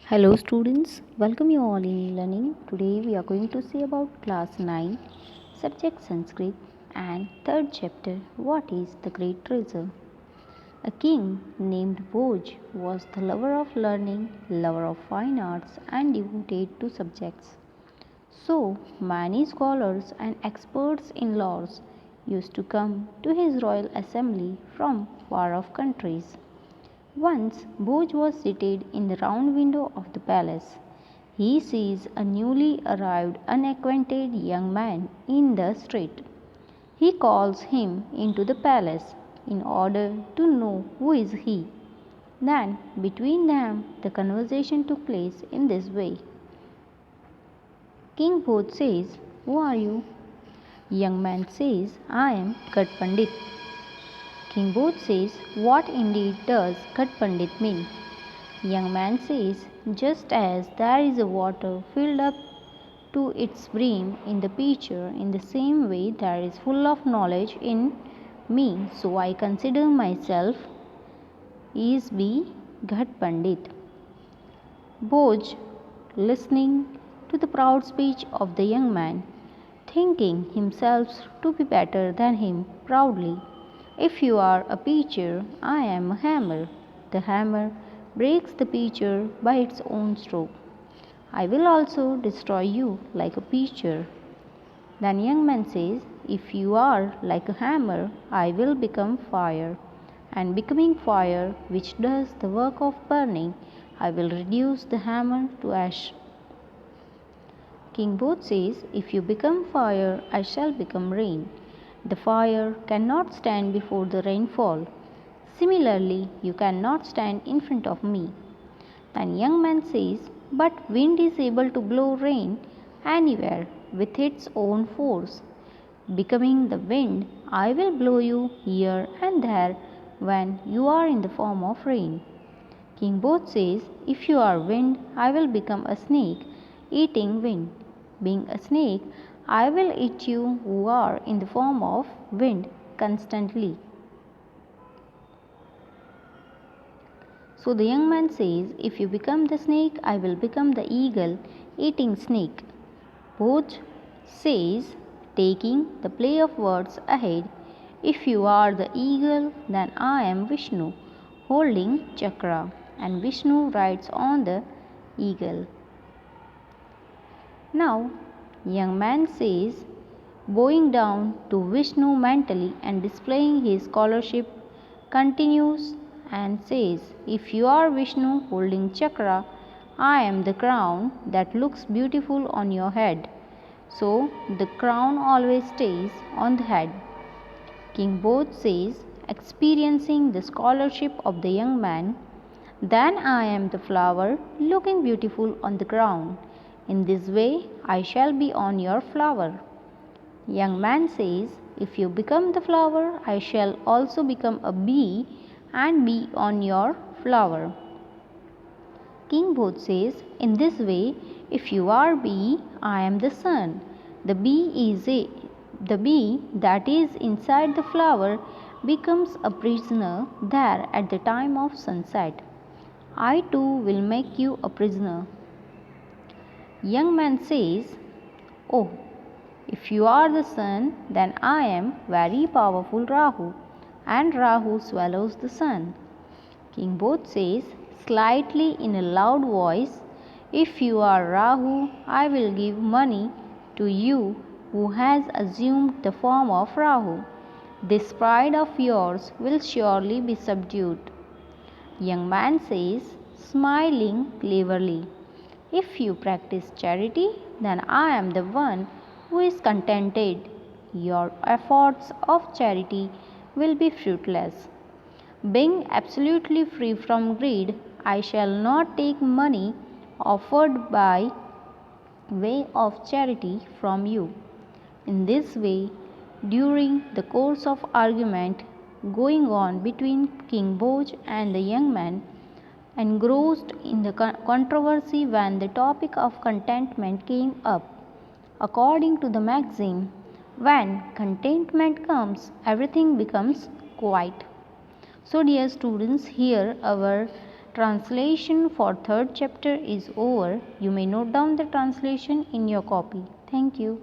Hello students, welcome you all in learning. Today we are going to see about class 9, subject Sanskrit and third chapter, what is the great treasure. A king named Bhoj was the lover of learning, lover of fine arts and devoted to subjects. So many scholars and experts in laws used to come to his royal assembly from far off countries. Once Bhoj was seated in the round window of the palace. He sees a newly arrived unacquainted young man in the street. He calls him into the palace in order to know who is he. Then between them the conversation took place in this way. King Bhoj says, "Who are you?" Young man says, "I am Ghat Pandit." King Bhoj says, "What indeed does Ghat Pandit mean?" Young man says, "Just as there is a water filled up to its brim in the pitcher, in the same way there is full of knowledge in me, so I consider myself G.S.E.B. Ghat Pandit." Bhoj, listening to the proud speech of the young man, thinking himself to be better than him, proudly, "If you are a pitcher, I am a hammer. The hammer breaks the pitcher by its own stroke. I will also destroy you like a pitcher." Then young man says, "If you are like a hammer, I will become fire. And becoming fire, which does the work of burning, I will reduce the hammer to ash." King Bhoj says, "If you become fire, I shall become rain. The fire cannot stand before the rainfall. Similarly, you cannot stand in front of me." Then young man says, "But wind is able to blow rain anywhere with its own force. Becoming the wind, I will blow you here and there when you are in the form of rain." King Bhoj says, "If you are wind, I will become a snake, eating wind. Being a snake, I will eat you who are in the form of wind constantly." So the young man says, "If you become the snake, I will become the eagle eating snake." Bhoj says, taking the play of words ahead, "If you are the eagle, then I am Vishnu, holding chakra." And Vishnu rides on the eagle. Now, young man says, bowing down to Vishnu mentally and displaying his scholarship, continues and says, "If you are Vishnu holding chakra, I am the crown that looks beautiful on your head." So the crown always stays on the head. King Bhoj says, experiencing the scholarship of the young man, "Then I am the flower looking beautiful on the ground. In this way I shall be on your flower." Young man says, "If you become the flower, I shall also become a bee and be on your flower." King Bhoj says, "In this way, if you are bee, I am the sun. The bee that is inside the flower becomes a prisoner there at the time of sunset. I too will make you a prisoner." Young man says, "Oh, if you are the sun, then I am very powerful Rahu, and Rahu swallows the sun." King Bhoj says, slightly in a loud voice, "If you are Rahu, I will give money to you who has assumed the form of Rahu. This pride of yours will surely be subdued." Young man says, smiling cleverly, "If you practice charity, then I am the one who is contented. Your efforts of charity will be fruitless. Being absolutely free from greed, I shall not take money offered by way of charity from you." In this way, during the course of argument going on between King Bhoj and the young man, engrossed in the controversy when the topic of contentment came up, according to the maxim, when contentment comes, everything becomes quiet. So dear students, here our Translation for third chapter is over. You may note down the translation in your copy. Thank you.